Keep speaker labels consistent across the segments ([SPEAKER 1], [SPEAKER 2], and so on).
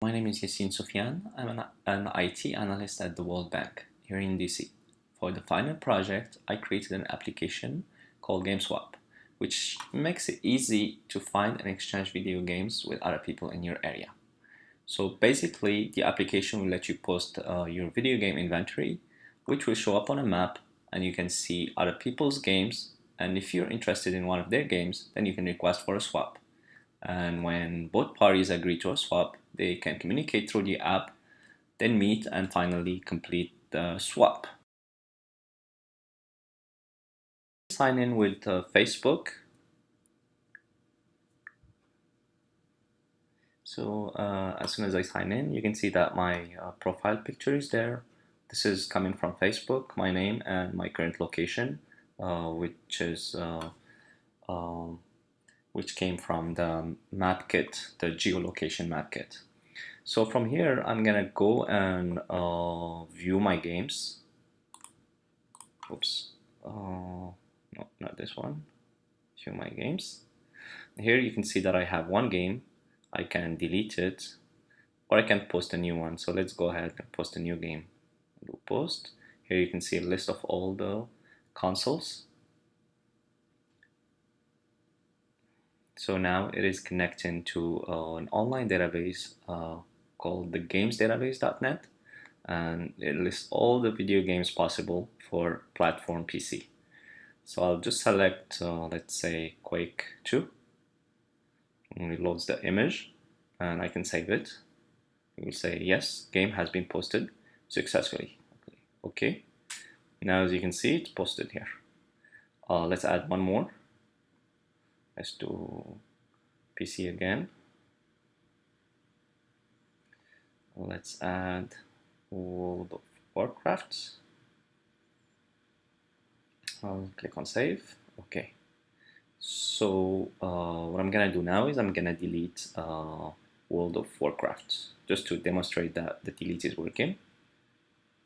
[SPEAKER 1] My name is Yassine Soufiane. I'm an IT analyst at the World Bank here in DC. For the final project, I created an application called Gameswap, which makes it easy to find and exchange video games with other people in your area. So basically, the application will let you post your video game inventory, which will show up on a map, and you can see other people's games. And if you're interested in one of their games, then you can request for a swap. And when both parties agree to a swap, they can communicate through the app, then meet and finally complete the swap. Sign in with Facebook. So as soon as I sign in, you can see that my profile picture is there. This is coming from Facebook, my name and my current location, which came from the map kit, the geolocation map kit. So from here, I'm gonna go and view my games. Oops, no, not this one. View my games. Here you can see that I have one game. I can delete it, or I can post a new one. So let's go ahead and post a new game. Do post. Here you can see a list of all the consoles. So now it is connecting to an online database called the gamesdatabase.net, and it lists all the video games possible for platform PC. So I'll just select, let's say, Quake 2. And it loads the image, and I can save it. It will say, yes, game has been posted successfully. Okay. Now, as you can see, it's posted here. Let's add one more. Let's do PC again. Let's add World of Warcraft. I'll click on save. Okay. So what I'm gonna do now is I'm gonna delete World of Warcraft just to demonstrate that the delete is working.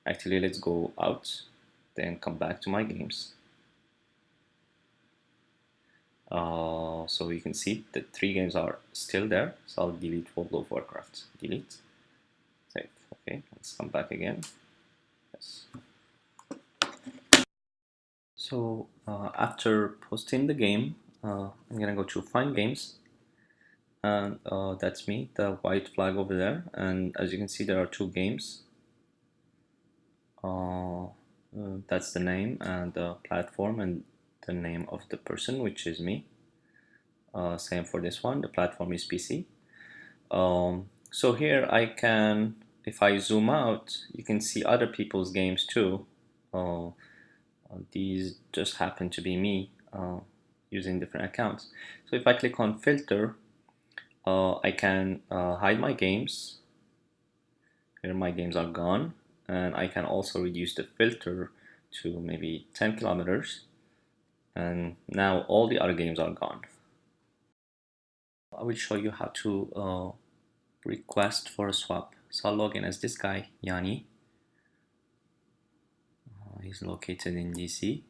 [SPEAKER 1] Actually, let's go out, then come back to my games. So you can see the 3 games are still there. So I'll delete World of Warcraft. Delete. Save. Okay, let's come back again. Yes. So after posting the game, I'm gonna go to Find Games, and that's me, the white flag over there. And as you can see, there are 2 games. That's the name and the platform and the name of the person, which is me. Same for this one. The platform is PC. So here I can, if I zoom out, you can see other people's games too. These just happen to be me using different accounts. So if I click on filter, I can hide my games. Here my games are gone, and I can also reduce the filter to maybe 10 kilometers, and now all the other games are gone. I will show you how to request for a swap. So I'll log in as this guy, Yanni. He's located in DC.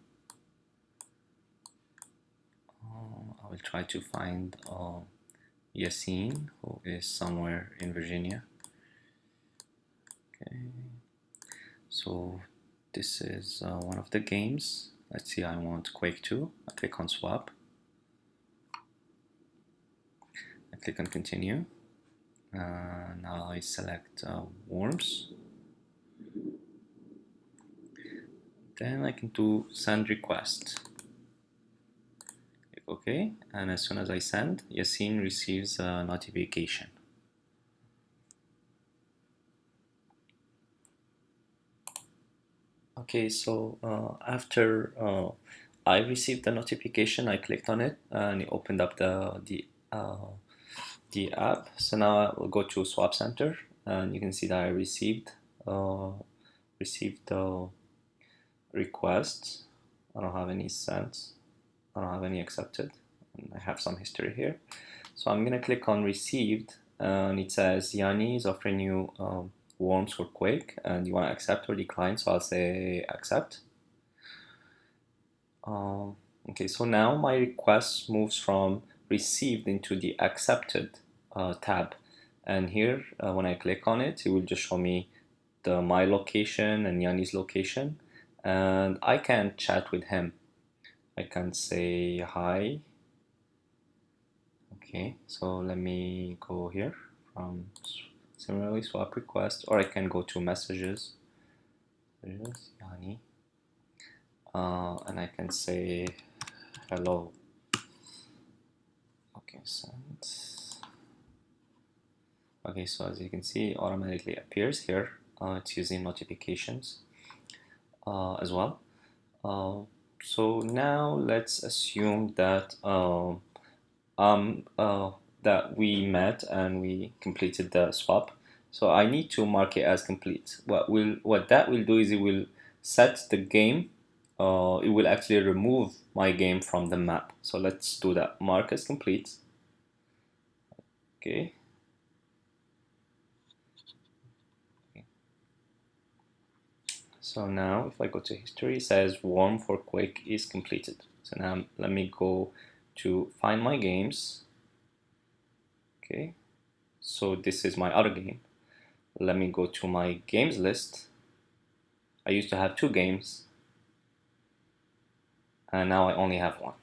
[SPEAKER 1] I will try to find Yassine, who is somewhere in Virginia. Okay, so this is one of the games. Let's see, I want Quake 2. I click on swap. I click on continue. Now I select worms. Then I can do send request. Click OK, and as soon as I send, Yassine receives a notification. Okay, so after I received the notification, I clicked on it and it opened up the app. So now I will go to Swap Center, and you can see that I received the request. I don't have any sent. I don't have any accepted. And I have some history here. So I'm gonna click on received, and it says Yanni is offering you worms for Quake, and you want to accept or decline. So I'll say accept. Okay, so now my request moves from received into the accepted tab, And here, when I click on it, it will just show me my location and Yanni's location, and I can chat with him. I can say hi. Okay, so let me go here from similarly swap request, or I can go to messages, Yanni, and I can say hello. Okay, send. Okay, so as you can see, it automatically appears here. It's using notifications as well. So now let's assume that that we met and we completed the swap. So I need to mark it as complete. What that will do is it will set the game. It will actually remove my game from the map. So let's do that. Mark as complete. Okay. So now if I go to history, it says Worm for Quake is completed. So now let me go to find my games. Okay, so this is my other game. Let me go to my games list. I used to have 2 games, and now I only have 1.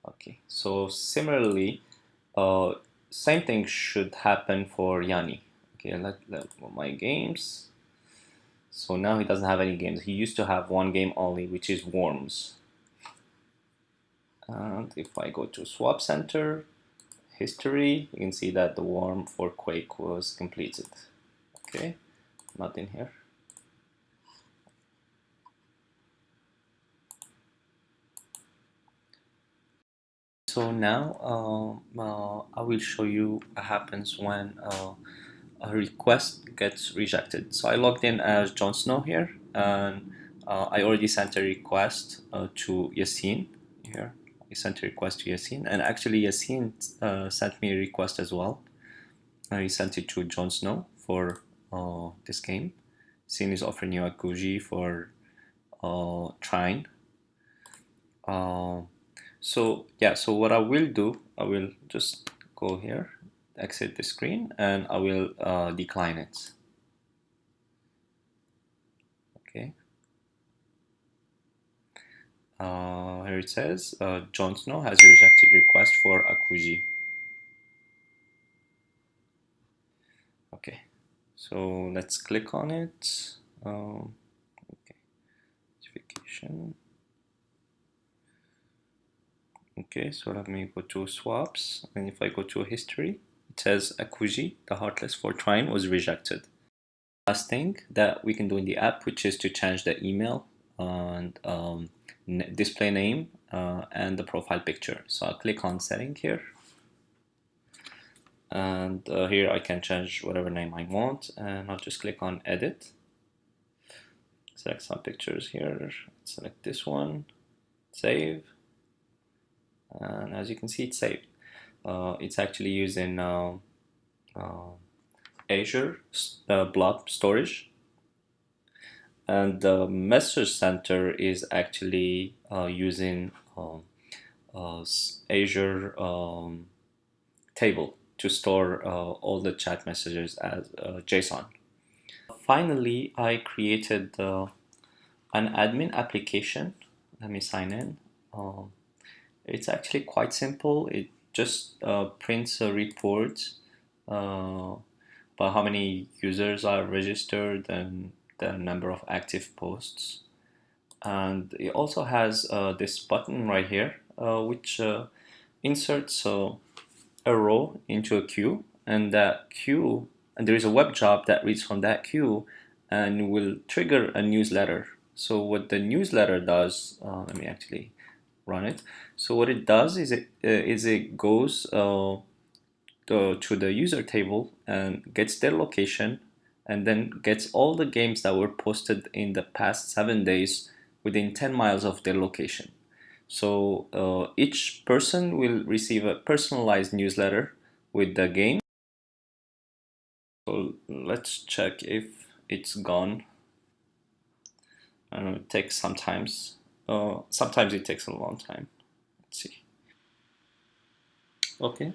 [SPEAKER 1] Okay, so similarly, same thing should happen for Yanni. Okay, let my games. So now he doesn't have any games. He used to have 1 game only, which is Worms. And if I go to Swap Center, history, you can see that the Worm for Quake was completed. Okay, not in here. So now I will show you what happens when a request gets rejected. So I logged in as Jon Snow here, and I already sent a request to Yassine here. I sent a request to Yassine, and actually Yassine sent me a request as well. I sent it to Jon Snow for this game. Yassine is offering you a Kuji for Trine. So yeah, so what I will do, I will just go here, exit the screen, and I will decline it. Okay. Here it says Jon Snow has rejected request for Akuji. Okay, so let's click on it. Okay, notification. Okay, so let me go to swaps, and if I go to history, it says Akuji, the Heartless for Trine, was rejected. Last thing that we can do in the app, which is to change the email and display name and the profile picture. So I'll click on setting here, and here I can change whatever name I want, and I'll just click on edit, select some pictures here, select this one, save, and as you can see it's saved. It's actually using Azure blob storage, and the message center is actually using Azure table to store all the chat messages as JSON. Finally, I created an admin application. Let me sign in. It's actually quite simple. It just prints a report about how many users are registered and the number of active posts. And it also has this button right here, which inserts a row into a queue, and that queue, and there is a web job that reads from that queue and will trigger a newsletter. So what the newsletter does, let me actually run it. So what it does is it goes to the user table and gets their location, and then gets all the games that were posted in the past 7 days within 10 miles of their location. So each person will receive a personalized newsletter with the game. So let's check if it's gone. I know it takes sometimes. Sometimes it takes a long time. Let's see. Okay.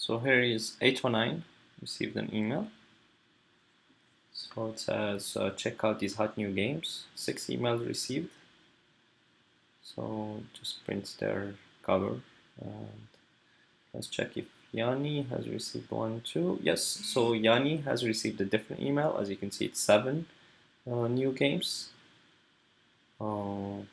[SPEAKER 1] So here is 809 received an email. So it says check out these hot new games. 6 emails received. So just prints their cover. And let's check if Yanni has received one too. Yes, so Yanni has received a different email. As you can see, it's 7 new games. Okay,